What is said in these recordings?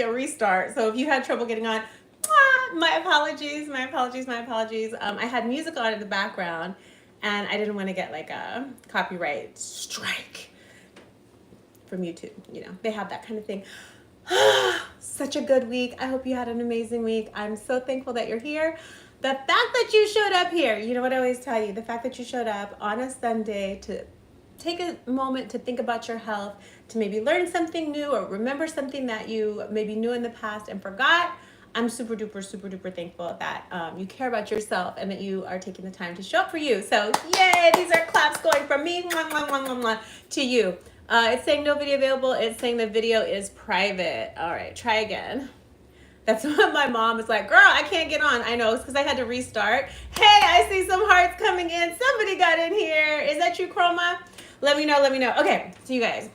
a restart. So if you had trouble getting on, my apologies, my apologies, my apologies. I had music on in the background, and I didn't want to get like a copyright strike from YouTube. You know, they have that kind of thing. Such a good week. I hope you had an amazing week. I'm so thankful that you're here. The fact that you showed up here, you know what I always tell you, the fact that you showed up on a Sunday to take a moment to think about your health, to maybe learn something new or remember something that you maybe knew in the past and forgot. I'm super duper thankful that you care about yourself and that you are taking the time to show up for you. So yay, these are claps going from me to you. It's saying no video available. It's saying the video is private. All right, try again. That's what my mom is like, girl, I can't get on. I know, it's because I had to restart. Hey, I see some hearts coming in. Somebody got in here. Is that you, Chroma? Let me know, let me know. Okay, so you guys,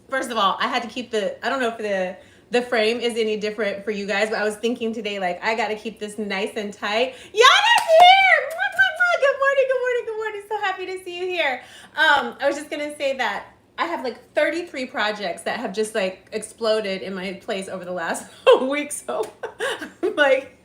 first of all, I had to keep I don't know if the frame is any different for you guys, but I was thinking today, like, I got to keep this nice and tight. Yana's here! Good morning, good morning, good morning. So happy to see you here. I was just going to say that I have like 33 projects that have just like exploded in my place over the last week. So I'm like,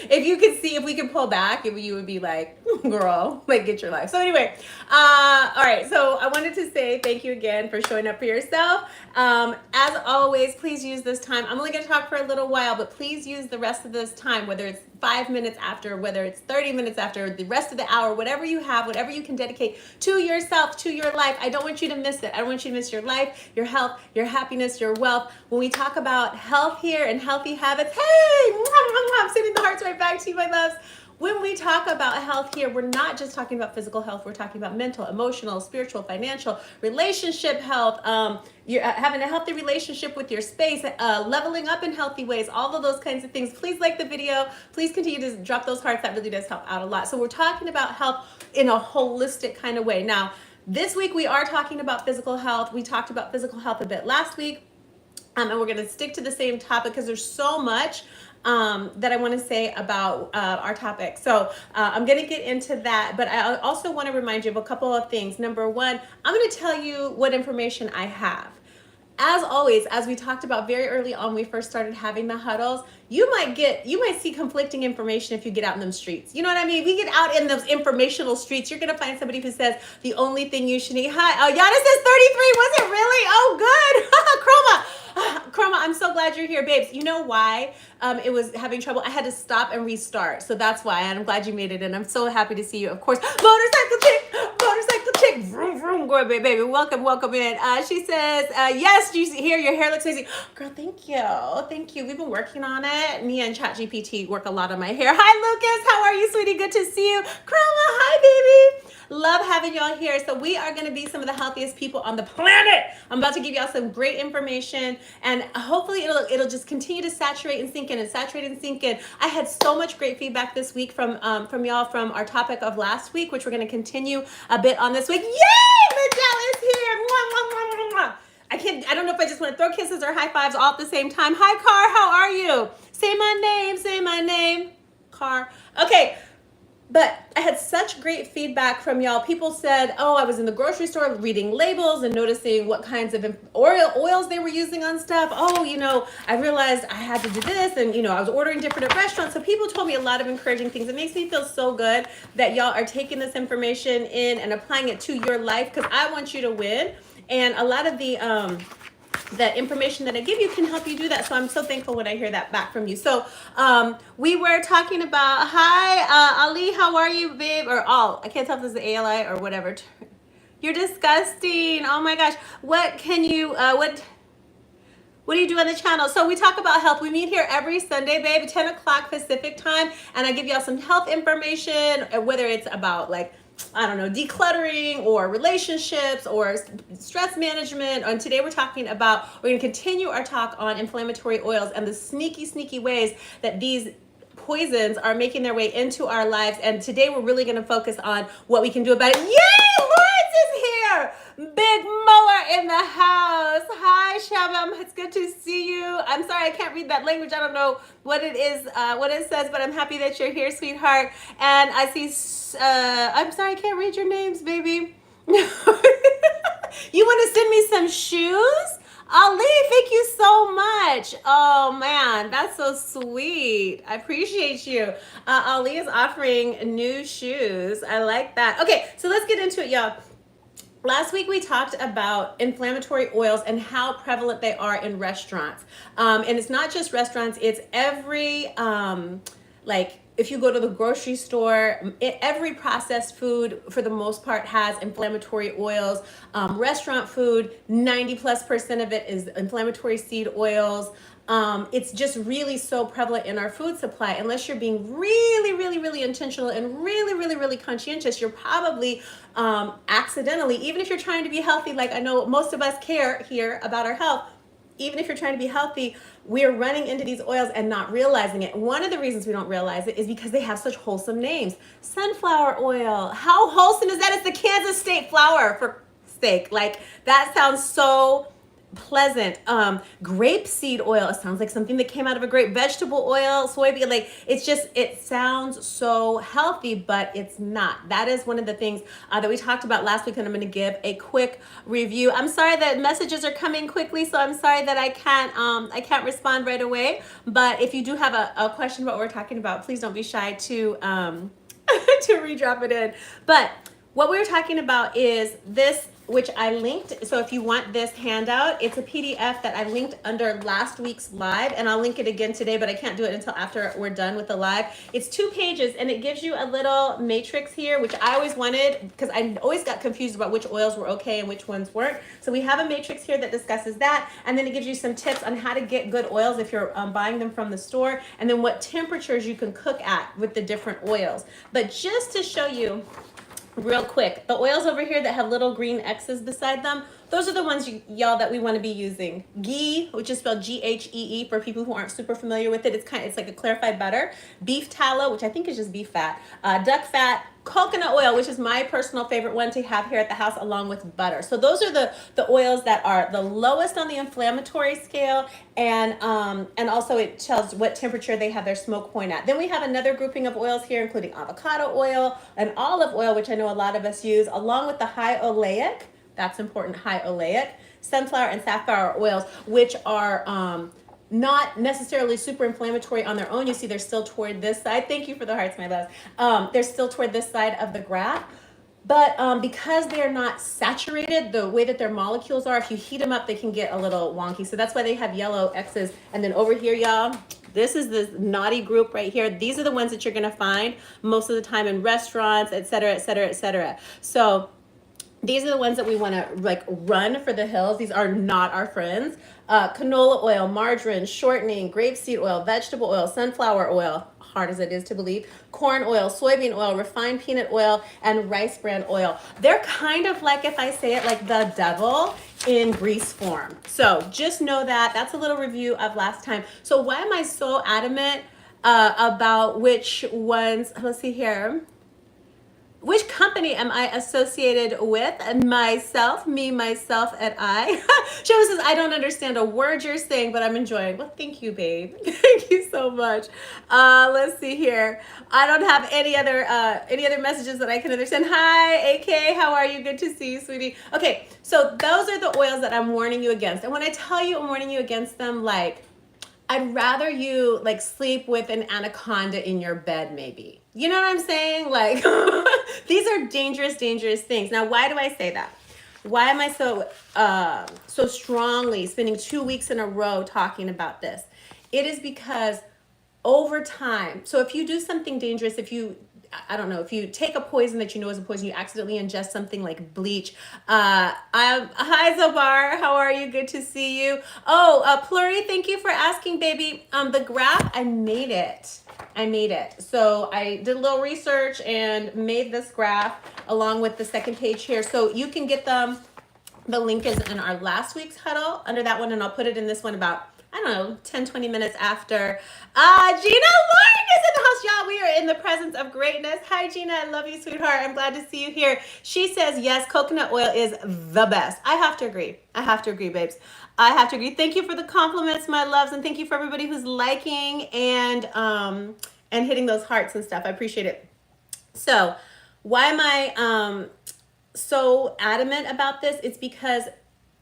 if you could see, if we could pull back, you would be like, girl, like get your life. So anyway, all right. So I wanted to say thank you again for showing up for yourself. As always, please use this time. I'm only going to talk for a little while, but please use the rest of this time, whether it's 5 minutes after, whether it's 30 minutes after, the rest of the hour, whatever you have, whatever you can dedicate to yourself, to your life. I don't want you to miss it. I don't want you to miss your life, your health, your happiness, your wealth. When we talk about health here and healthy habits, hey, I'm sending the hearts right back to you, my loves. When we talk about health here, we're not just talking about physical health. We're talking about mental, emotional, spiritual, financial, relationship health, you're having a healthy relationship with your space, leveling up in healthy ways, all of those kinds of things. Please like the video. Please continue to drop those hearts. That really does help out a lot. So we're talking about health in a holistic kind of way. Now, this week we are talking about physical health. We talked about physical health a bit last week. And we're going to stick to the same topic because there's so much that I want to say about our topic. So I'm going to get into that, but I also want to remind you of a couple of things. Number one, I'm going to tell you what information I have. As always, as we talked about very early on, when we first started having the huddles, you might see conflicting information if you get out in them streets. You know what I mean? We get out in those informational streets. You're going to find somebody who says the only thing you should eat. Hi, oh, Yana says 33. Was it really? Oh, good. Chroma, I'm so glad you're here, babes. You know why it was having trouble? I had to stop and restart. So that's why. And I'm glad you made it. And I'm so happy to see you. Of course, motorcycle chick, vroom, vroom, go ahead, baby. Welcome in. She says, yes, you hear your hair looks amazing. Girl, thank you. Thank you. We've been working on it. Me and ChatGPT work a lot on my hair. Hi, Lucas. How are you, sweetie? Good to see you. Chroma, hi, baby. Love having y'all here. So we are going to be some of the healthiest people on the planet. I'm about to give y'all some great information, and hopefully it'll just continue to saturate and sink in and saturate and sink in. I had so much great feedback this week from y'all from our topic of last week, which we're going to continue a bit on this week. Yay! Michelle is here. Mwah, mwah, mwah, mwah. I don't know if I just want to throw kisses or high fives all at the same time. Hi, Car. How are you? Say my name. Car. Okay. But I had such great feedback from y'all. People said, oh, I was in the grocery store reading labels and noticing what kinds of oils they were using on stuff. Oh, I realized I had to do this, and, I was ordering different at restaurants. So people told me a lot of encouraging things. It makes me feel so good that y'all are taking this information in and applying it to your life, because I want you to win. And a lot of the information that I give you can help you do that. So I'm so thankful when I hear that back from you. So we were talking about, hi, Ali, how are you, babe? Or I can't tell if this is ALI or whatever. You're disgusting. Oh my gosh. What can you, what do you do on the channel? So we talk about health. We meet here every Sunday, babe, 10 o'clock Pacific time. And I give y'all some health information, whether it's about decluttering or relationships or stress management. And today we're going to continue our talk on inflammatory oils and the sneaky ways that these poisons are making their way into our lives. And today we're really going to focus on what we can do about it. Yay! Lawrence is here! Big mower in the house. Hi, Shabam. It's good to see you. I'm sorry I can't read that language. I don't know what it is, what it says, but I'm happy that you're here, sweetheart. And I see, I'm sorry I can't read your names, baby. You want to send me some shoes? Ali, thank you so much. Oh man, that's so sweet. I appreciate you. Ali is offering new shoes. I like that. Okay, so let's get into it, y'all. Last week we talked about inflammatory oils and how prevalent they are in restaurants. And it's not just restaurants, it's every, like if you go to the grocery store, every processed food for the most part has inflammatory oils. Restaurant food, 90+% of it is inflammatory seed oils. It's just really so prevalent in our food supply. Unless you're being really, really, really intentional and really, really, really conscientious, you're probably accidentally, even if you're trying to be healthy, like I know most of us care here about our health, even if you're trying to be healthy, we're running into these oils and not realizing it. One of the reasons we don't realize it is because they have such wholesome names. Sunflower oil. How wholesome is that? It's the Kansas State flour, for sake. Like, that sounds so pleasant. Grapeseed oil. It sounds like something that came out of a grape. Vegetable oil, soybean. Like, it's just, it sounds so healthy, but it's not. That is one of the things that we talked about last week, and I'm going to give a quick review. I'm sorry that messages are coming quickly, so I'm sorry that I can't respond right away. But if you do have a question about what we're talking about, please don't be shy to to redrop it in. But what we were talking about is this, which I linked. So if you want this handout, it's a PDF that I linked under last week's live, and I'll link it again today, but I can't do it until after we're done with the live. It's 2 pages, and it gives you a little matrix here, which I always wanted because I always got confused about which oils were okay and which ones weren't. So we have a matrix here that discusses that, and then it gives you some tips on how to get good oils if you're buying them from the store, and then what temperatures you can cook at with the different oils. But just to show you real quick, the oils over here that have little green X's beside them, those are the ones y'all that we want to be using. Ghee, which is spelled Ghee for people who aren't super familiar with it. It's like a clarified butter. Beef tallow, which I think is just beef fat. Duck fat. Coconut oil, which is my personal favorite one to have here at the house, along with butter. So those are the oils that are the lowest on the inflammatory scale, and also it tells what temperature they have their smoke point at. Then we have another grouping of oils here, including avocado oil and olive oil, which I know a lot of us use, along with the high oleic. That's important, high oleic, sunflower and safflower oils, which are not necessarily super inflammatory on their own. You see they're still toward this side. Thank you for the hearts, my loves. They're still toward this side of the graph. But because they're not saturated, the way that their molecules are, if you heat them up, they can get a little wonky. So that's why they have yellow X's. And then over here, y'all, this is this naughty group right here. These are the ones that you're gonna find most of the time in restaurants, et cetera, et cetera, et cetera. So these are the ones that we want to like run for the hills. These are not our friends. Canola oil, margarine, shortening, grapeseed oil, vegetable oil, sunflower oil, hard as it is to believe, corn oil, soybean oil, refined peanut oil, and rice bran oil. They're kind of like, if I say it, like the devil in grease form. So just know that. That's a little review of last time. So why am I so adamant about which ones? Let's see here. Which company am I associated with? And myself, me, myself, and I. Joe says, I don't understand a word you're saying, but I'm enjoying. Well, thank you, babe. Thank you so much. Let's see here. I don't have any other messages that I can understand. Hi, AK, how are you? Good to see you, sweetie. Okay, so those are the oils that I'm warning you against. And when I tell you I'm warning you against them, like, I'd rather you like sleep with an anaconda in your bed, maybe. You know what I'm saying? Like, these are dangerous, dangerous things. Now, why do I say that? Why am I so strongly spending 2 weeks in a row talking about this? It is because over time, so if you do something dangerous, I don't know, if you take a poison that you know is a poison, you accidentally ingest something like bleach. Hi Zobar, how are you? Good to see you. Oh, Pluri, thank you for asking, baby. The graph, I made it. So I did a little research and made this graph along with the second page here. So you can get them. The link is in our last week's huddle under that one, and I'll put it in this one about, I don't know, 10, 20 minutes after. Gina Lauren is in the house, y'all. We are in the presence of greatness. Hi, Gina. I love you, sweetheart. I'm glad to see you here. She says, yes, coconut oil is the best. I have to agree. Babes. I have to agree. Thank you for the compliments, my loves, and thank you for everybody who's liking and hitting those hearts and stuff. I appreciate it. So why am I so adamant about this? It's because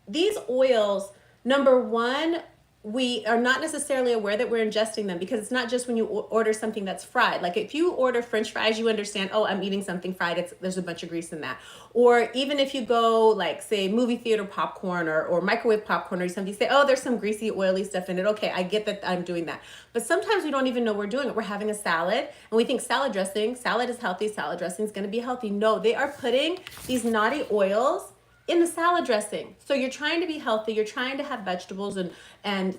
these oils Number one, we are not necessarily aware that we're ingesting them, because it's not just when you order something that's fried. Like if you order French fries, you understand, oh, I'm eating something fried. There's a bunch of grease in that. Or even if you go like say movie theater popcorn or microwave popcorn or something, you say, oh, there's some greasy, oily stuff in it. Okay, I get that I'm doing that. But sometimes we don't even know we're doing it. We're having a salad and we think salad is healthy, salad dressing is going to be healthy. No, they are putting these naughty oils in the salad dressing. So you're trying to be healthy, you're trying to have vegetables and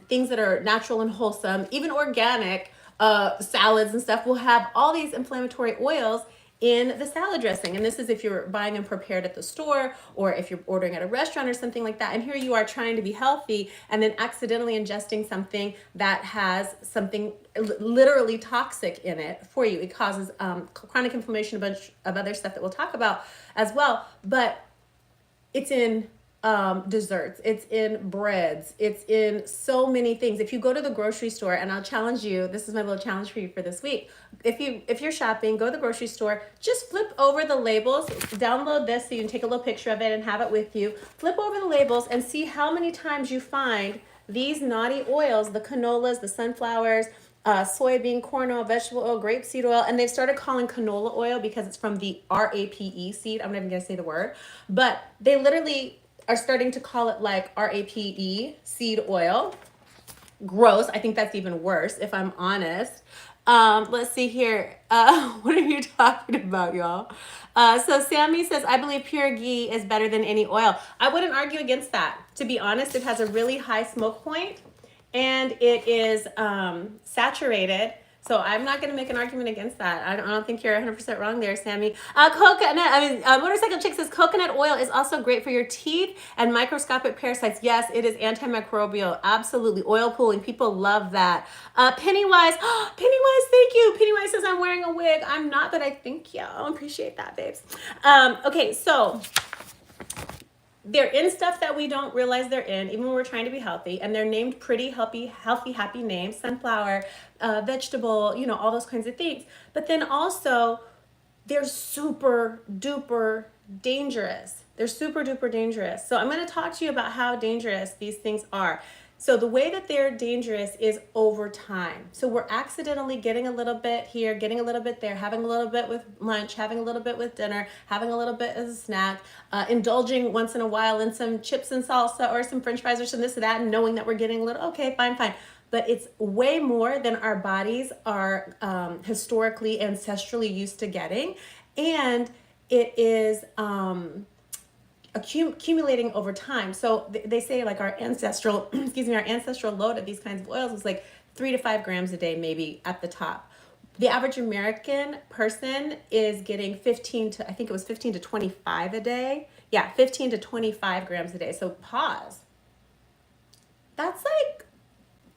things that are natural and wholesome. Even organic salads and stuff will have all these inflammatory oils in the salad dressing. And this is if you're buying them prepared at the store or if you're ordering at a restaurant or something like that. And here you are trying to be healthy and then accidentally ingesting something that has something literally toxic in it for you. It causes chronic inflammation, a bunch of other stuff that we'll talk about as well. But it's in desserts, it's in breads, it's in so many things. If you go to the grocery store, and I'll challenge you, this is my little challenge for you for this week. If you're shopping, go to the grocery store, just flip over the labels, download this so you can take a little picture of it and have it with you. Flip over the labels and see how many times you find these naughty oils, the canolas, the sunflowers, soybean, corn oil, vegetable oil, grapeseed oil, and they've started calling canola oil because it's from the RAPE seed. I'm not even gonna say the word, but they literally are starting to call it like RAPE seed oil. Gross. I think that's even worse, if I'm honest. Let's see here. What are you talking about, y'all? So Sammy says, I believe pure ghee is better than any oil. I wouldn't argue against that. To be honest, it has a really high smoke point and it is saturated. So I'm not going to make an argument against that. I don't think you're 100% wrong there, Sammy. Motorcycle Chick says coconut oil is also great for your teeth and microscopic parasites. Yes, it is antimicrobial. Absolutely. Oil pulling. People love that. Pennywise, Pennywise, thank you. Pennywise says I'm wearing a wig. I'm not, but I thank you. I appreciate that, babes. Okay, so they're in stuff that we don't realize they're in, even when we're trying to be healthy, and they're named pretty healthy, happy names, sunflower, vegetable, all those kinds of things. But then also, they're super duper dangerous. They're super duper dangerous. So I'm going to talk to you about how dangerous these things are. So the way that they're dangerous is over time. So we're accidentally getting a little bit here, getting a little bit there, having a little bit with lunch, having a little bit with dinner, having a little bit as a snack, indulging once in a while in some chips and salsa or some french fries or some this or that, and knowing that we're getting a little, okay, fine. But it's way more than our bodies are historically, ancestrally used to getting. And it is accumulating over time. So they say like our ancestral, our ancestral load of these kinds of oils was like 3 to 5 grams a day, maybe at the top. The average American person is getting 15 to 25 a day. Yeah, 15 to 25 grams a day. So pause. That's like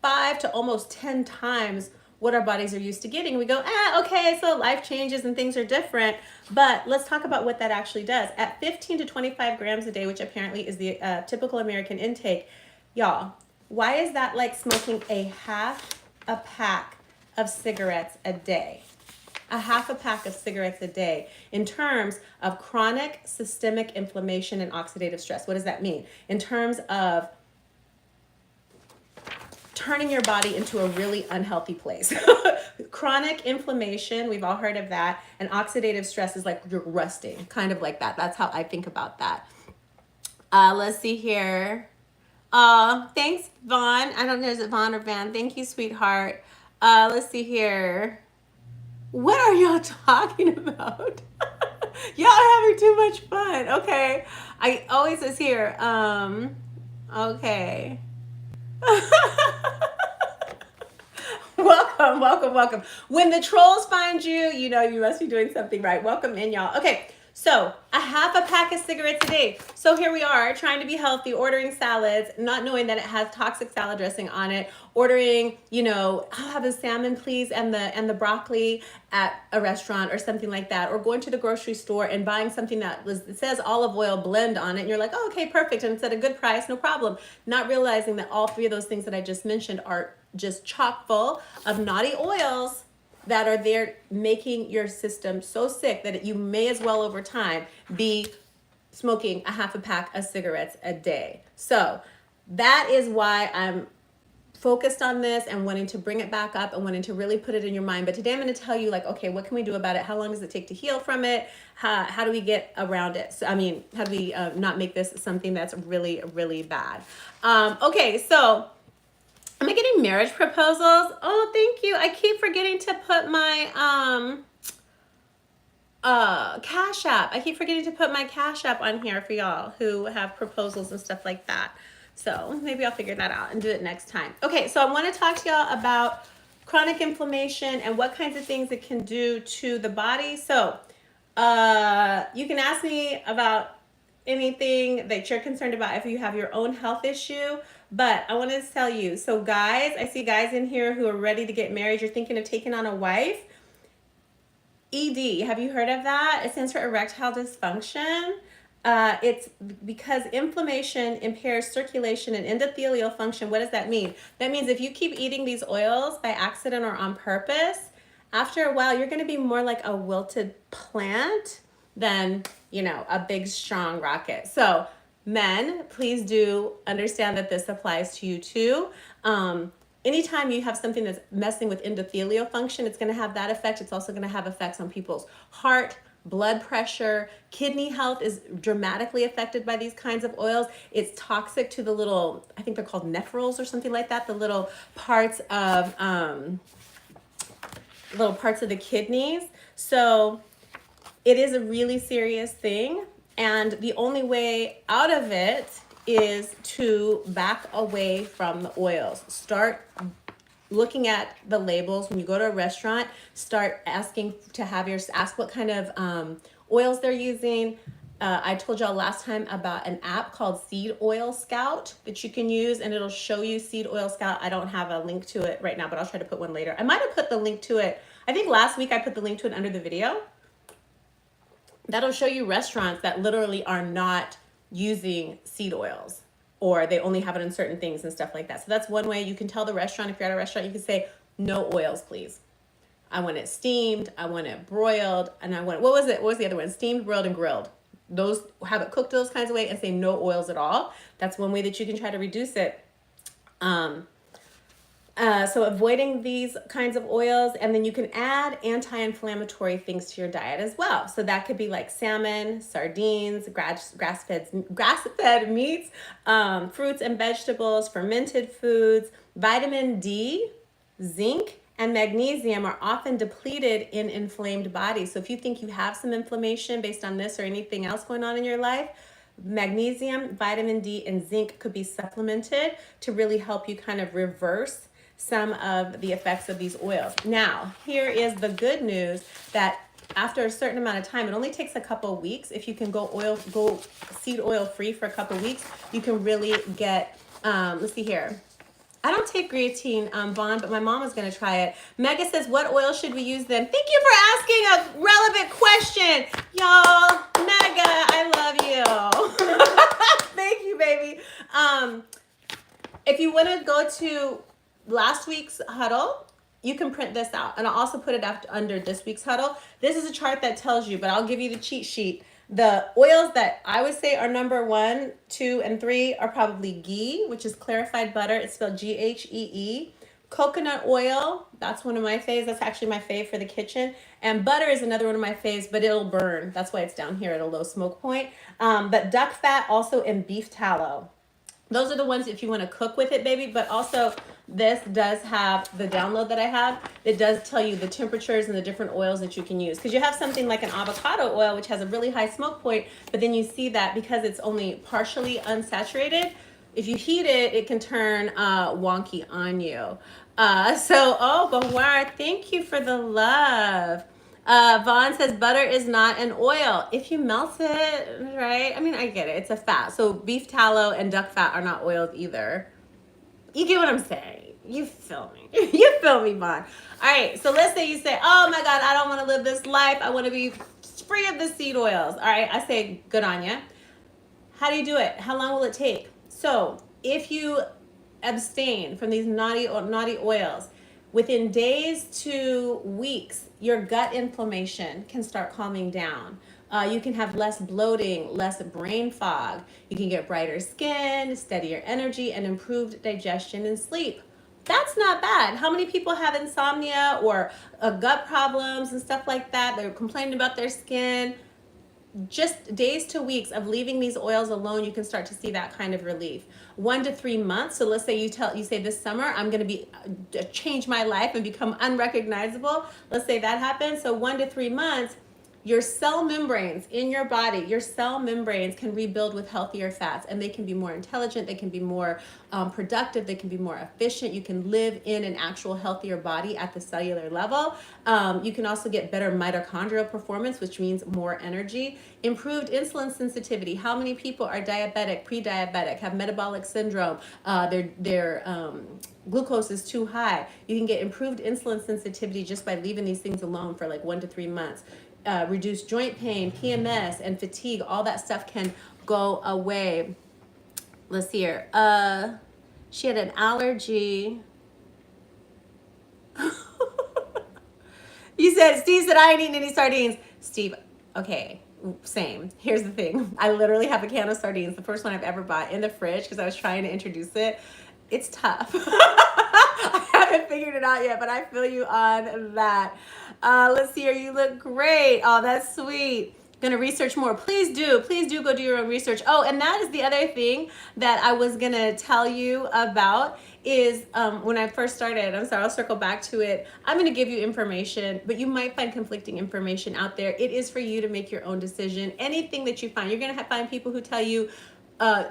5 to almost 10 times what our bodies are used to getting. We go, okay, so life changes and things are different. But let's talk about what that actually does. At 15 to 25 grams a day, which apparently is the typical American intake, y'all, why is that like smoking a half a pack of cigarettes a day? A half a pack of cigarettes a day in terms of chronic systemic inflammation and oxidative stress. What does that mean? In terms of turning your body into a really unhealthy place. Chronic inflammation, we've all heard of that, and oxidative stress is like you're rusting, kind of like that. That's how I think about that. Let's see here. Thanks, Vaughn. I don't know, is it Vaughn or Van? Thank you, sweetheart. Let's see here. What are y'all talking about? Y'all are having too much fun. Okay. I always was here. Okay. Welcome. When the trolls find you, you know you must be doing something right. Welcome in, y'all. Okay, so a half a pack of cigarettes a day. So here we are trying to be healthy, ordering salads, not knowing that it has toxic salad dressing on it, ordering, I'll have a salmon please and the broccoli at a restaurant or something like that, or going to the grocery store and buying something it says olive oil blend on it, and you're like, oh, okay, perfect, and it's at a good price, no problem. Not realizing that all 3 of those things that I just mentioned are just chock full of naughty oils that are there making your system so sick that you may as well over time be smoking a half a pack of cigarettes a day. So that is why I'm focused on this and wanting to bring it back up and wanting to really put it in your mind. But today I'm going to tell you, like, okay, what can we do about it? How long does it take to heal from it? How do we get around it? So, I mean, how do we not make this something that's really, really bad? Okay, so am I getting marriage proposals? Oh, thank you. I keep forgetting to put my Cash App. I keep forgetting to put my Cash App on here for y'all who have proposals and stuff like that. So maybe I'll figure that out and do it next time. Okay, so I want to talk to y'all about chronic inflammation and what kinds of things it can do to the body. So you can ask me about anything that you're concerned about if you have your own health issue. But I want to tell you, so guys, I see guys in here who are ready to get married. You're thinking of taking on a wife. ED, have you heard of that? It stands for erectile dysfunction. It's because inflammation impairs circulation and endothelial function. What does that mean? That means if you keep eating these oils by accident or on purpose, after a while, you're going to be more like a wilted plant than, you know, a big, strong rocket. So men, please do understand that this applies to you too. Anytime you have something that's messing with endothelial function, it's going to have that effect. It's also going to have effects on people's heart, blood pressure, kidney health is dramatically affected by these kinds of oils. It's toxic to the little, I think they're called nephrils or something like that, the little parts of the kidneys. So it is a really serious thing. And the only way out of it is to back away from the oils. Start looking at the labels when you go to a restaurant. Start asking to have ask what kind of oils they're using. I told y'all last time about an app called Seed Oil Scout that you can use, and it'll show you Seed Oil Scout. I don't have a link to it right now, but I'll try to put one later. I might have put the link to it. I think last week I put the link to it under the video. That'll show you restaurants that literally are not using seed oils, or they only have it in certain things and stuff like that. So that's one way you can tell the restaurant. If you're at a restaurant, you can say, no oils, please. I want it steamed, I want it broiled, and I want, what was the other one? Steamed, broiled, and grilled. Those, have it cooked those kinds of way and say no oils at all. That's one way that you can try to reduce it. So avoiding these kinds of oils, and then you can add anti-inflammatory things to your diet as well. So that could be like salmon, sardines, grass-fed meats, fruits and vegetables, fermented foods. Vitamin D, zinc, and magnesium are often depleted in inflamed bodies. So if you think you have some inflammation based on this or anything else going on in your life, magnesium, vitamin D, and zinc could be supplemented to really help you kind of reverse some of the effects of these oils. Now, here is the good news that after a certain amount of time, it only takes a couple of weeks. If you can go seed oil free for a couple of weeks, you can really get, let's see here. I don't take creatine, Vaughn, but my mom is going to try it. Mega says, what oil should we use then? Thank you for asking a relevant question. Y'all, Mega, I love you. Thank you, baby. If you want to go to last week's huddle, you can print this out. And I'll also put it under this week's huddle. This is a chart that tells you, but I'll give you the cheat sheet. The oils that I would say are number 1, 2, and 3 are probably ghee, which is clarified butter. It's spelled Ghee. Coconut oil, that's one of my faves. That's actually my fave for the kitchen. And butter is another one of my faves, but it'll burn. That's why it's down here at a low smoke point. But duck fat also, and beef tallow. Those are the ones if you want to cook with it, baby. But also, this does have the download that I have. It does tell you the temperatures and the different oils that you can use. Because you have something like an avocado oil, which has a really high smoke point, but then you see that because it's only partially unsaturated, if you heat it, it can turn wonky on you. Beauvoir, thank you for the love. Vaughn says butter is not an oil. If you melt it, right? I mean, I get it. It's a fat. So beef tallow and duck fat are not oils either. You get what I'm saying? You feel me? You feel me, Vaughn? All right. So let's say you say, oh my God, I don't want to live this life. I want to be free of the seed oils. All right. I say, good on you. How do you do it? How long will it take? So if you abstain from these naughty oils, within days to weeks, your gut inflammation can start calming down. You can have less bloating, less brain fog. You can get brighter skin, steadier energy, and improved digestion and sleep. That's not bad. How many people have insomnia or gut problems and stuff like that? They're complaining about their skin. Just days to weeks of leaving these oils alone, you can start to see that kind of relief. 1 to 3 months. So let's say you say this summer I'm going to be change my life and become unrecognizable. Let's say that happens. So 1 to 3 months, your cell membranes in your body, your cell membranes can rebuild with healthier fats, and they can be more intelligent, they can be more productive, they can be more efficient. You can live in an actual healthier body at the cellular level. You can also get better mitochondrial performance, which means more energy. Improved insulin sensitivity. How many people are diabetic, pre-diabetic, have metabolic syndrome? Their glucose is too high. You can get improved insulin sensitivity just by leaving these things alone for like 1 to 3 months. Reduce joint pain, PMS, and fatigue. All that stuff can go away. Let's see here. She had an allergy. You said, Steve said, I ain't eating any sardines. Steve, okay, same. Here's the thing. I literally have a can of sardines, the first one I've ever bought, in the fridge because I was trying to introduce it. It's tough. I haven't figured it out yet, but I feel you on that. Let's see here. You look great. Oh, that's sweet. Gonna research more. Please do go do your own research. Oh, and that is the other thing that I was gonna tell you about is when I first started. I'm sorry, I'll circle back to it. I'm gonna give you information, but you might find conflicting information out there. It is for you to make your own decision. Anything that you find, you're gonna find people who tell you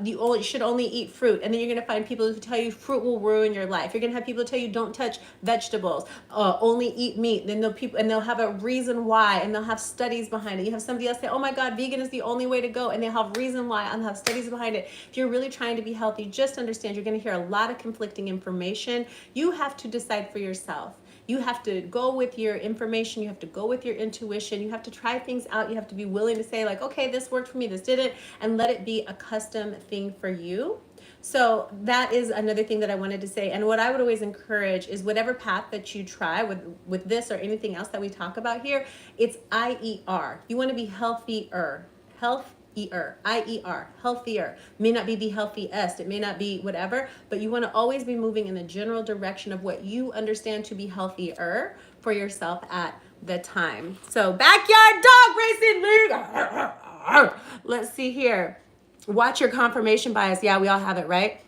you should only eat fruit, and then you're going to find people who tell you fruit will ruin your life. You're going to have people tell you don't touch vegetables, only eat meat. Then they'll have a reason why, and they'll have studies behind it. You have somebody else say, oh my God, vegan is the only way to go, and they'll have reason why and have studies behind it. If you're really trying to be healthy, just understand you're going to hear a lot of conflicting information. You have to decide for yourself. You have to go with your information. You have to go with your intuition. You have to try things out. You have to be willing to say like, okay, this worked for me, this didn't, and let it be a custom thing for you. So that is another thing that I wanted to say. And what I would always encourage is whatever path that you try with this or anything else that we talk about here, it's IER. You want to be healthier. IER, healthier. May not be the healthiest, it may not be whatever, but you want to always be moving in the general direction of what you understand to be healthier for yourself at the time. So backyard dog racing league. Let's see here. Watch your confirmation bias. Yeah, we all have it, right?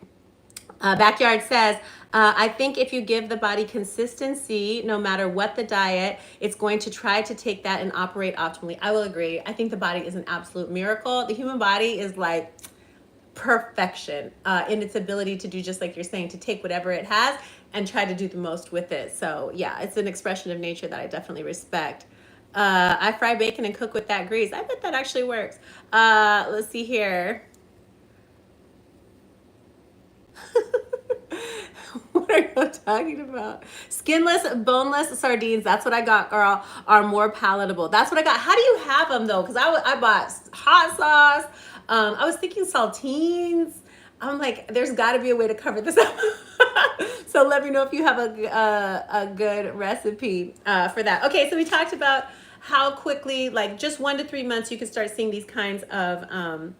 Backyard says, I think if you give the body consistency, no matter what the diet, it's going to try to take that and operate optimally. I will agree. I think the body is an absolute miracle. The human body is like perfection in its ability to do just like you're saying, to take whatever it has and try to do the most with it. So yeah, it's an expression of nature that I definitely respect. I fry bacon and cook with that grease. I bet that actually works. Let's see here. What are you talking about? Skinless, boneless sardines. That's what I got, girl. Are more palatable. That's what I got. How do you have them though? Because I bought hot sauce. I was thinking saltines. I'm like, there's got to be a way to cover this up. So let me know if you have a good recipe for that. Okay, so we talked about how quickly, like just 1 to 3 months, you can start seeing these kinds of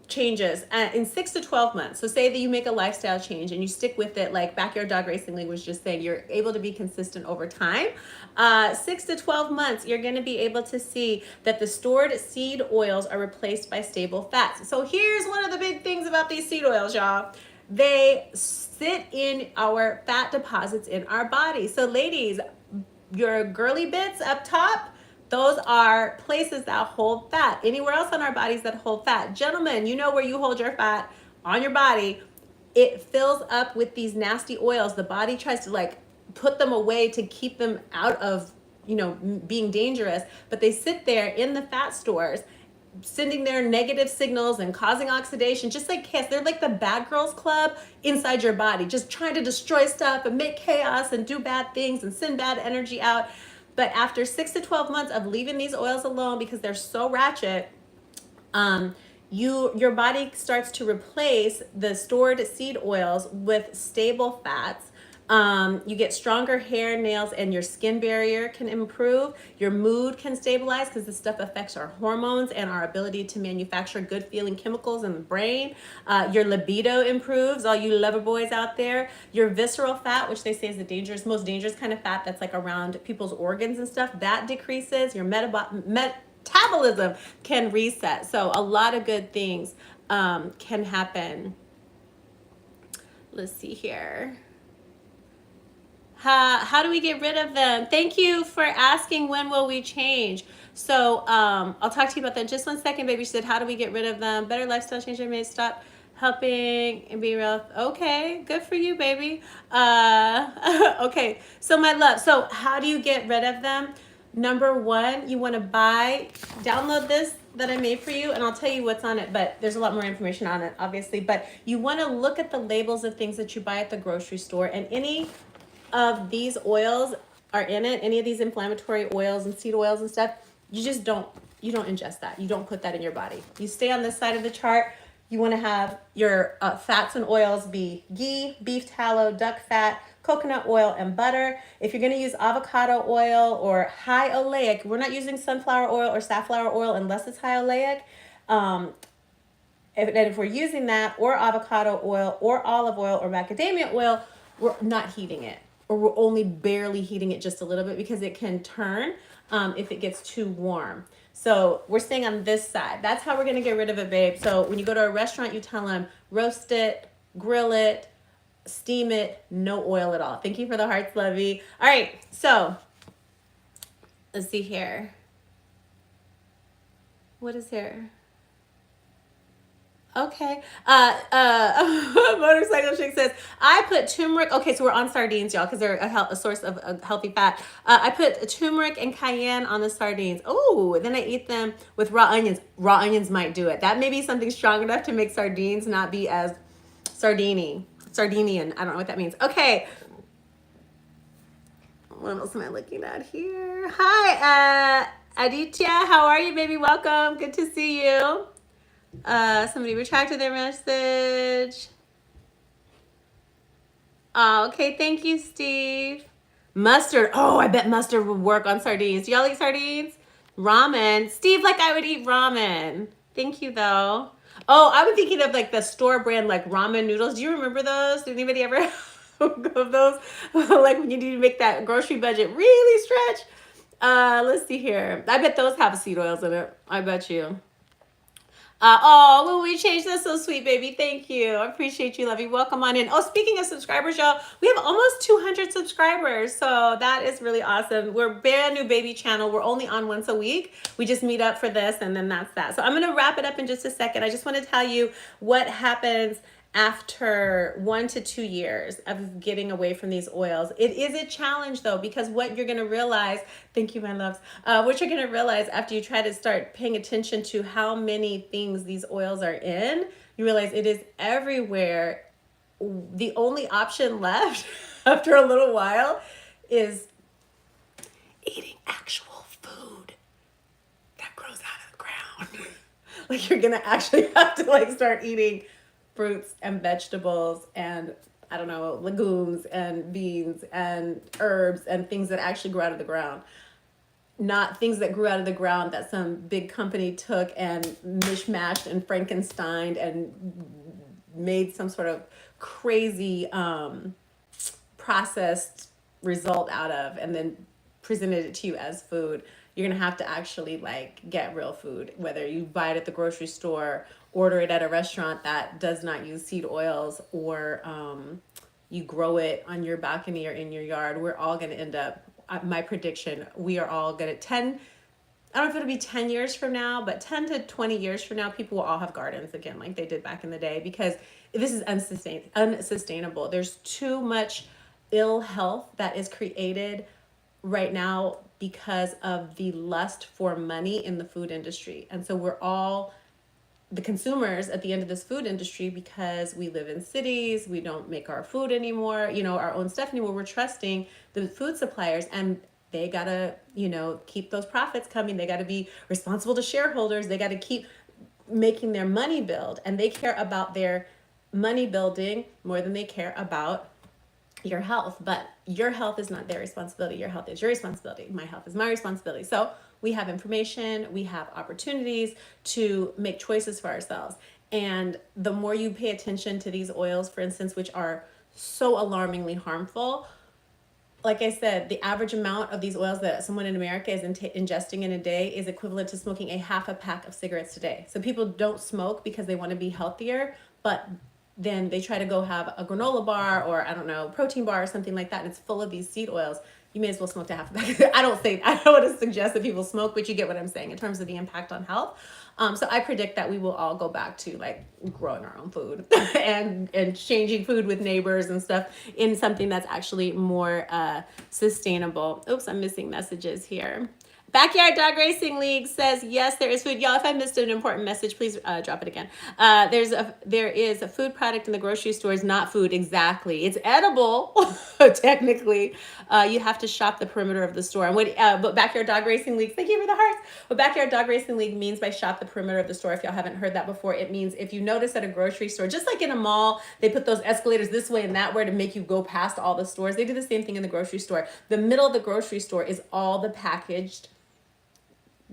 changes in 6 to 12 months. So say that you make a lifestyle change and you stick with it, like Backyard Dog Racing League was just saying, you're able to be consistent over time. 6 to 12 months, you're going to be able to see that the stored seed oils are replaced by stable fats. So here's one of the big things about these seed oils, y'all. They sit in our fat deposits in our body. So ladies, your girly bits up top, those are places that hold fat. Anywhere else on our bodies that hold fat. Gentlemen, you know where you hold your fat on your body. It fills up with these nasty oils. The body tries to like put them away to keep them out of, being dangerous, but they sit there in the fat stores, sending their negative signals and causing oxidation, just like chaos. They're like the bad girls club inside your body, just trying to destroy stuff and make chaos and do bad things and send bad energy out. But after 6 to 12 months of leaving these oils alone because they're so ratchet, your body starts to replace the stored seed oils with stable fats. You get stronger hair, nails, and your skin barrier can improve. Your mood can stabilize because this stuff affects our hormones and our ability to manufacture good feeling chemicals in the brain. Your libido improves, all you lover boys out there. Your visceral fat, which they say is the most dangerous kind of fat that's like around people's organs and stuff, that decreases. Your metabolism can reset. So a lot of good things can happen. Let's see here. How do we get rid of them? Thank you for asking, when will we change? So I'll talk to you about that in just 1 second, baby. She said, how do we get rid of them? Better lifestyle change may stop helping and be real. Okay, good for you, baby. Okay, so my love, so how do you get rid of them? Number one, you want to download this that I made for you, and I'll tell you what's on it, but there's a lot more information on it, obviously. But you want to look at the labels of things that you buy at the grocery store, and any of these oils are in it, any of these inflammatory oils and seed oils and stuff, you don't ingest that. You don't put that in your body. You stay on this side of the chart. You want to have your fats and oils be ghee, beef tallow, duck fat, coconut oil, and butter. If you're going to use avocado oil or high oleic, we're not using sunflower oil or safflower oil unless it's high oleic. If we're using that, or avocado oil or olive oil or macadamia oil, we're not heating it, or we're only barely heating it just a little bit because it can turn if it gets too warm. So we're staying on this side. That's how we're gonna get rid of it, babe. So when you go to a restaurant, you tell them, roast it, grill it, steam it, no oil at all. Thank you for the hearts, Lovey. All right, so let's see here. What is here? Okay. Motorcycle Chick says, I put turmeric. Okay, so we're on sardines, y'all, because they're a source of a healthy fat. I put turmeric and cayenne on the sardines. Oh, then I eat them with raw onions. Raw onions might do it. That may be something strong enough to make sardines not be as Sardinian. I don't know what that means. Okay. What else am I looking at here? Hi, Aditya. How are you, baby? Welcome. Good to see you. Somebody retracted their message. Oh, okay. Thank you, Steve. Mustard. Oh, I bet mustard would work on sardines. Do y'all eat sardines? Ramen. Steve, like I would eat ramen. Thank you, though. Oh, I was thinking of like the store brand, like ramen noodles. Do you remember those? Did anybody ever of those? Like when you need to make that grocery budget really stretch. Let's see here. I bet those have seed oils in it. I bet you. Oh, when we changed, that's so sweet, baby. Thank you. I appreciate you, love you. Welcome on in. Oh, speaking of subscribers, y'all, we have almost 200 subscribers. So that is really awesome. We're a brand new baby channel. We're only on once a week. We just meet up for this, and then that's that. So I'm going to wrap it up in just a second. I just want to tell you what happens after 1 to 2 years of getting away from these oils. It is a challenge though, because what you're going to realize, thank you, my loves, what you're going to realize after you try to start paying attention to how many things these oils are in, you realize it is everywhere. The only option left after a little while is eating actual food that grows out of the ground. Like you're going to actually have to like start eating fruits and vegetables and I don't know, legumes and beans and herbs and things that actually grow out of the ground. Not things that grew out of the ground that some big company took and mishmashed and Frankensteined and made some sort of crazy processed result out of and then presented it to you as food. You're gonna have to actually like get real food, whether you buy it at the grocery store, order it at a restaurant that does not use seed oils, or you grow it on your balcony or in your yard. We're all going to end up, my prediction, we are all going to I don't know if it'll be 10 years from now, but 10 to 20 years from now, people will all have gardens again like they did back in the day, because this is unsustainable. There's too much ill health that is created right now because of the lust for money in the food industry. And so we're all the consumers at the end of this food industry, because we live in cities, we don't make our food anymore, our own stuff anymore. We're trusting the food suppliers, and they gotta, keep those profits coming. They gotta be responsible to shareholders. They gotta keep making their money build, and they care about their money building more than they care about your health, but your health is not their responsibility. Your health is your responsibility. My health is my responsibility. So we have information, we have opportunities to make choices for ourselves. And the more you pay attention to these oils, for instance, which are so alarmingly harmful, like I said, the average amount of these oils that someone in America is ingesting in a day is equivalent to smoking a half a pack of cigarettes today. So people don't smoke because they want to be healthier, but then they try to go have a granola bar or, I don't know, protein bar or something like that, and it's full of these seed oils. You may as well smoke a half a pack. I don't want to suggest that people smoke, but you get what I'm saying in terms of the impact on health. So I predict that we will all go back to like growing our own food and changing food with neighbors and stuff in something that's actually more sustainable. Oops, I'm missing messages here. Backyard Dog Racing League says yes, there is food. Y'all, if I missed an important message, please drop it again. There is a food product in the grocery stores, not food exactly. It's edible, technically. You have to shop the perimeter of the store. And but Backyard Dog Racing League, thank you for the hearts. What Backyard Dog Racing League means by shop the perimeter of the store, if y'all haven't heard that before, it means if you notice at a grocery store, just like in a mall, they put those escalators this way and that way to make you go past all the stores. They do the same thing in the grocery store. The middle of the grocery store is all the packaged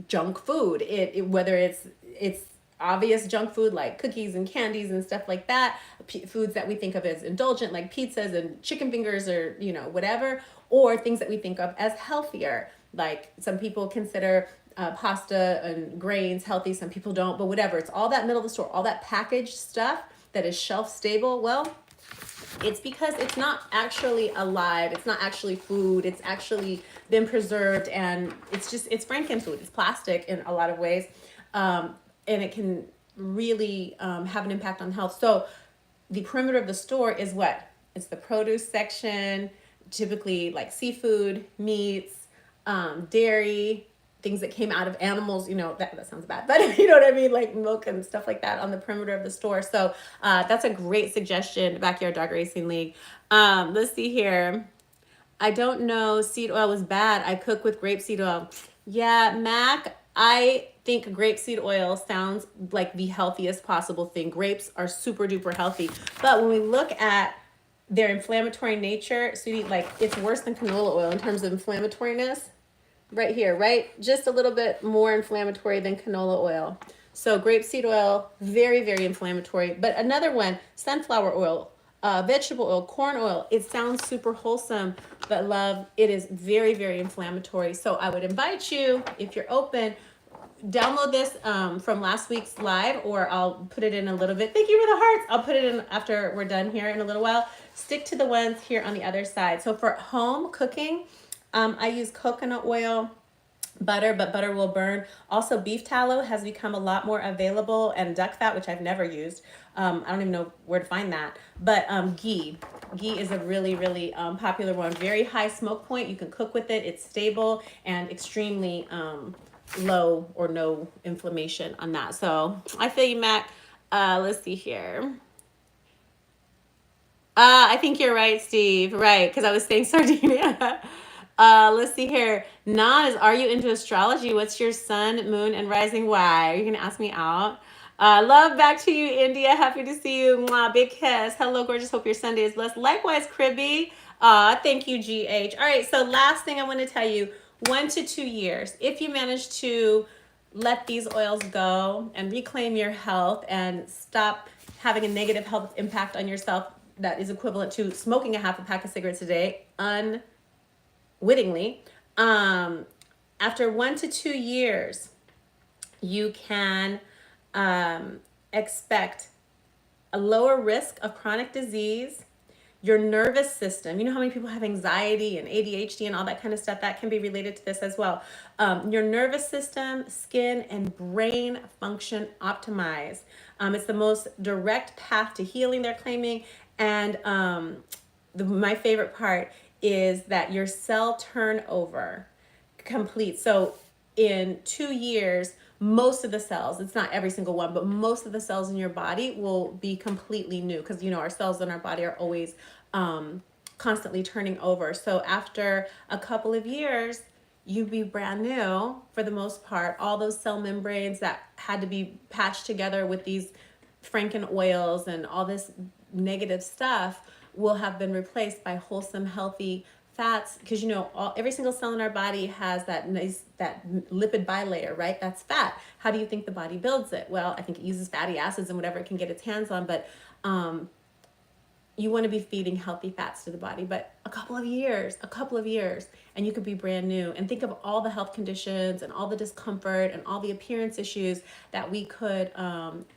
junk food. Whether it's obvious junk food like cookies and candies and stuff like that, foods that we think of as indulgent like pizzas and chicken fingers or whatever, or things that we think of as healthier, like some people consider pasta and grains healthy, some people don't, but whatever. It's all that middle of the store, all that packaged stuff that is shelf stable. Well, it's because it's not actually alive. It's not actually food. It's actually been preserved, and it's Franken food. It's plastic in a lot of ways, and it can really have an impact on health. So the perimeter of the store is what? It's the produce section, typically like seafood, meats, dairy, things that came out of animals, that sounds bad, but you know what I mean, like milk and stuff like that on the perimeter of the store. So that's a great suggestion, Backyard Dog Racing League. Let's see here. I don't know, seed oil is bad. I cook with grapeseed oil. Yeah, Mac, I think grapeseed oil sounds like the healthiest possible thing. Grapes are super duper healthy. But when we look at their inflammatory nature, sweetie, like it's worse than canola oil in terms of inflammatoriness. Right here, right? Just a little bit more inflammatory than canola oil. So grapeseed oil, very, very inflammatory. But another one, sunflower oil, vegetable oil, corn oil. It sounds super wholesome, but love, it is very, very inflammatory. So I would invite you, if you're open, download this from last week's live, or I'll put it in a little bit. Thank you for the hearts. I'll put it in after we're done here in a little while. Stick to the ones here on the other side. So for home cooking, I use coconut oil, butter, but butter will burn. Also, beef tallow has become a lot more available, and duck fat, which I've never used. I don't even know where to find that. But ghee. Ghee is a really, really popular one. Very high smoke point. You can cook with it. It's stable and extremely low or no inflammation on that. So I feel you, Mac. Let's see here. I think you're right, Steve. Right, because I was saying Sardinia. Let's see here. Nas, are you into astrology? What's your sun, moon, and rising? Why? Are you gonna ask me out? Love back to you, India. Happy to see you. Mwah, big kiss. Hello, gorgeous. Hope your Sunday is blessed. Likewise, Cribby. Thank you, GH. All right, so last thing I want to tell you, 1 to 2 years. If you manage to let these oils go and reclaim your health and stop having a negative health impact on yourself that is equivalent to smoking a half a pack of cigarettes a day, unwittingly, after 1 to 2 years, you can expect a lower risk of chronic disease. Your nervous system, you know how many people have anxiety and ADHD and all that kind of stuff, that can be related to this as well. Your nervous system, skin, and brain function optimized. It's the most direct path to healing, they're claiming. And my favorite part is that your cell turnover complete. So in 2 years, most of the cells, it's not every single one, but most of the cells in your body will be completely new, because our cells in our body are always constantly turning over. So after a couple of years, you'd be brand new for the most part. All those cell membranes that had to be patched together with these Franken oils and all this negative stuff will have been replaced by wholesome, healthy fats, because you know every single cell in our body has that lipid bilayer, right? That's fat. How do you think the body builds it? Well, I think it uses fatty acids and whatever it can get its hands on, but you want to be feeding healthy fats to the body. But a couple of years, and you could be brand new. And think of all the health conditions and all the discomfort and all the appearance issues that we could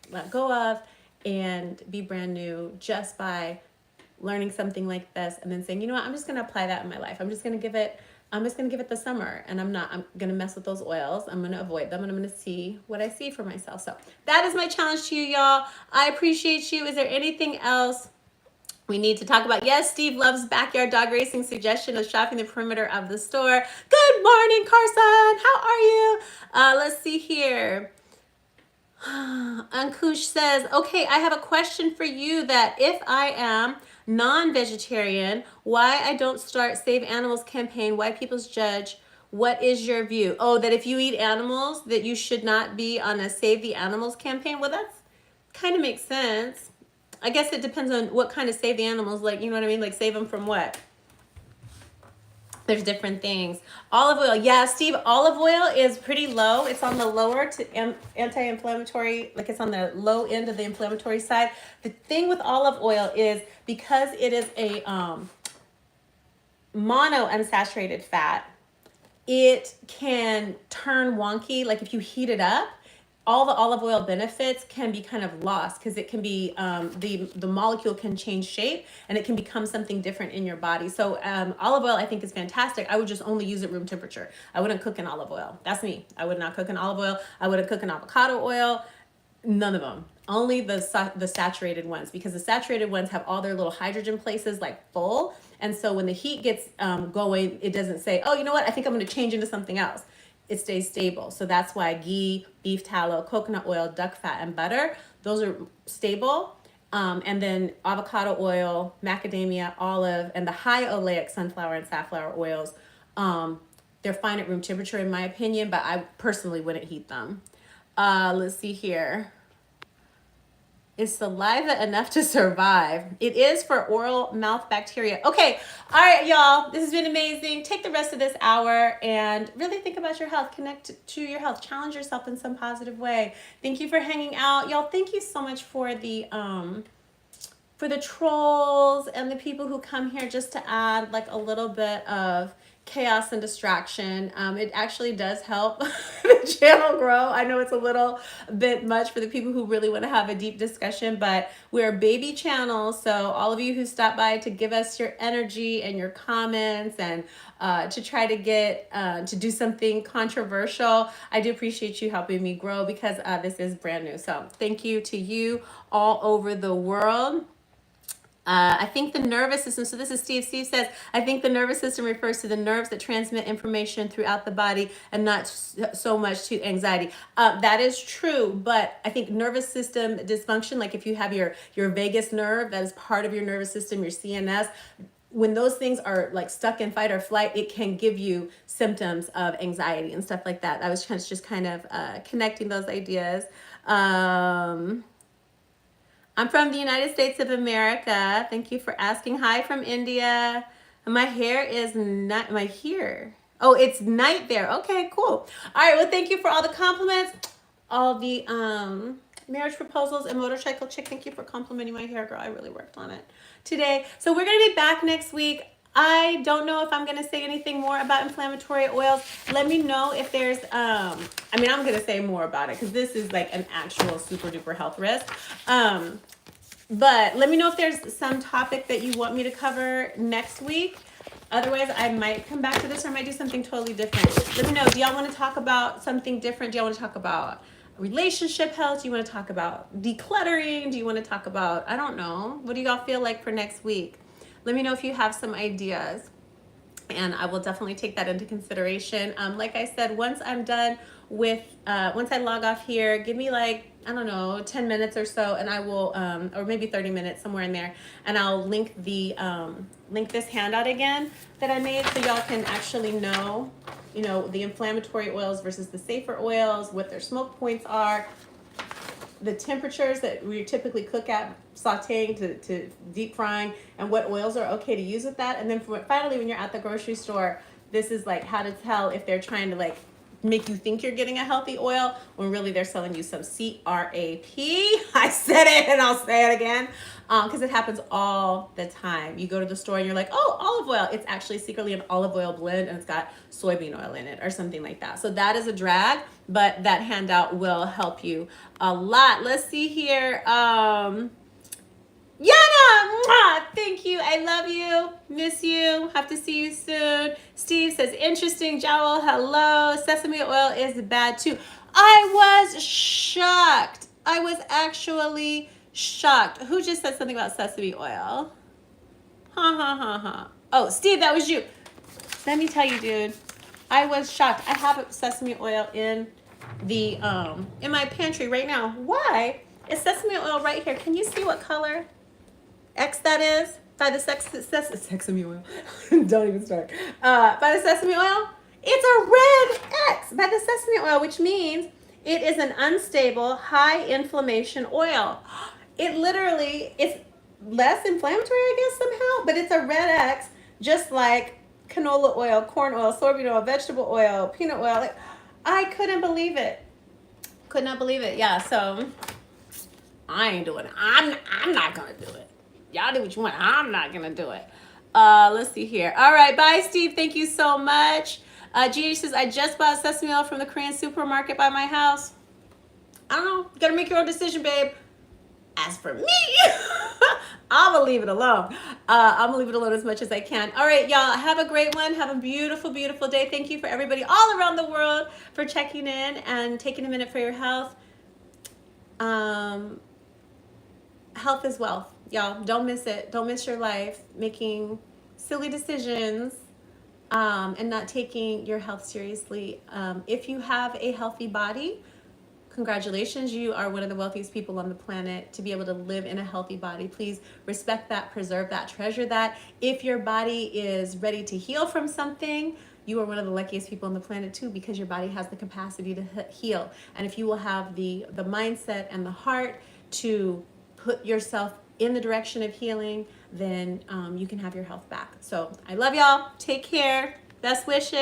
let go of and be brand new just by learning something like this, and then saying, you know what, I'm just going to apply that in my life. I'm just going to give it the summer, and I'm going to mess with those oils. I'm going to avoid them, and I'm going to see what I see for myself. So that is my challenge to you, y'all. I appreciate you. Is there anything else we need to talk about? Yes, Steve loves backyard dog racing. Suggestion of shopping the perimeter of the store. Good morning, Carson. How are you? Let's see here. Ankush says, okay, I have a question for you, that if I am non-vegetarian, why I don't start Save Animals campaign, why people's judge, what is your view? Oh, that if you eat animals, that you should not be on a Save the Animals campaign? Well, that's kind of makes sense. I guess it depends on what kind of Save the Animals, like, you know what I mean? Like, save them from what? There's different things. Olive oil. Yeah, Steve, olive oil is pretty low. It's on the lower to anti-inflammatory, like it's on the low end of the inflammatory side. The thing with olive oil is because it is a mono unsaturated fat, it can turn wonky. Like if you heat it up, all the olive oil benefits can be kind of lost, because it can be the molecule can change shape and it can become something different in your body. So olive oil I think is fantastic. I would just only use it room temperature. I wouldn't cook in olive oil. That's me. I would not cook in olive oil. I wouldn't cook in avocado oil. None of them. Only the saturated ones, because the saturated ones have all their little hydrogen places like full. And so when the heat gets going, it doesn't say, oh, you know what? I think I'm going to change into something else. It stays stable. So that's why ghee, beef tallow, coconut oil, duck fat, and butter, those are stable. And then avocado oil, macadamia, olive, and the high oleic sunflower and safflower oils, they're fine at room temperature in my opinion, but I personally wouldn't heat them. Let's see here. Is saliva enough to survive? It is for oral mouth bacteria. Okay, all right, y'all. This has been amazing. Take the rest of this hour and really think about your health. Connect to your health. Challenge yourself in some positive way. Thank you for hanging out, y'all. Thank you so much for the trolls and the people who come here just to add like a little bit of chaos and distraction. It actually does help the channel grow. I know it's a little bit much for the people who really want to have a deep discussion, but we're a baby channel. So all of you who stop by to give us your energy and your comments and to try to get to do something controversial, I do appreciate you helping me grow, because this is brand new. So thank you to you all over the world. I think the nervous system, so this is Steve. Steve says, I think the nervous system refers to the nerves that transmit information throughout the body and not so much to anxiety. That is true, but I think nervous system dysfunction, like if you have your vagus nerve, that is part of your nervous system, your CNS, when those things are like stuck in fight or flight, it can give you symptoms of anxiety and stuff like that. I was just kind of connecting those ideas. I'm from the United States of America. Thank you for asking. Hi from India. My hair is not my hair. Oh, it's night there. Okay, cool. All right. Well, thank you for all the compliments, all the marriage proposals, and motorcycle chick. Thank you for complimenting my hair, girl. I really worked on it today. So we're gonna be back next week. I don't know if I'm going to say anything more about inflammatory oils. Let me know if there's, I'm going to say more about it because this is like an actual super duper health risk. But let me know if there's some topic that you want me to cover next week. Otherwise, I might come back to this, or I might do something totally different. Let me know. Do y'all want to talk about something different? Do y'all want to talk about relationship health? Do you want to talk about decluttering? Do you want to talk about, I don't know. What do y'all feel like for next week? Let me know if you have some ideas, and I will definitely take that into consideration. Like I said, once I'm done with, once I log off here, give me like, I don't know, 10 minutes or so, and I will, or maybe 30 minutes, somewhere in there, and I'll link the, link this handout again that I made so y'all can actually know, you know, the inflammatory oils versus the safer oils, what their smoke points are, the temperatures that we typically cook at, sauteing to deep frying, and what oils are okay to use with that. And then finally, when you're at the grocery store, this is like how to tell if they're trying to like make you think you're getting a healthy oil when really they're selling you some CRAP. I said it and I'll say it again because it happens all the time. You go to the store and you're like, oh, olive oil. It's actually secretly an olive oil blend and it's got soybean oil in it or something like that. So that is a drag, but that handout will help you a lot. Let's see here. Yana, mwah, thank you. I love you. Miss you. Have to see you soon. Steve says, interesting. Jowl, hello. Sesame oil is bad too. I was shocked. I was actually shocked. Who just said something about sesame oil? Ha ha ha ha. Oh, Steve, that was you. Let me tell you, dude. I was shocked. I have sesame oil in the in my pantry right now. Why? Is sesame oil right here? Can you see what color X that is? By the sesame oil. Don't even start. By the sesame oil, it's a red X by the sesame oil, which means it is an unstable, high inflammation oil. It literally is less inflammatory, I guess, somehow, but it's a red X, just like canola oil, corn oil, soybean oil, vegetable oil, peanut oil. Like, I couldn't believe it. Could not believe it. Yeah, so I ain't doing it. I'm not gonna do it. Y'all do what you want. I'm not gonna do it. Let's see here. All right, bye, Steve. Thank you so much. GH says, I just bought sesame oil from the Korean supermarket by my house. I don't know. You gotta make your own decision, babe. As for me, I'm gonna leave it alone. I'm gonna leave it alone as much as I can. All right, y'all, have a great one. Have a beautiful, beautiful day. Thank you for everybody all around the world for checking in and taking a minute for your health. Health is wealth, y'all. Don't miss it. Don't miss your life making silly decisions and not taking your health seriously. If you have a healthy body, congratulations, you are one of the wealthiest people on the planet to be able to live in a healthy body. Please respect that, preserve that, treasure that. If your body is ready to heal from something, you are one of the luckiest people on the planet too, because your body has the capacity to heal. And if you will have the mindset and the heart to put yourself in the direction of healing, then you can have your health back. So I love y'all. Take care. Best wishes.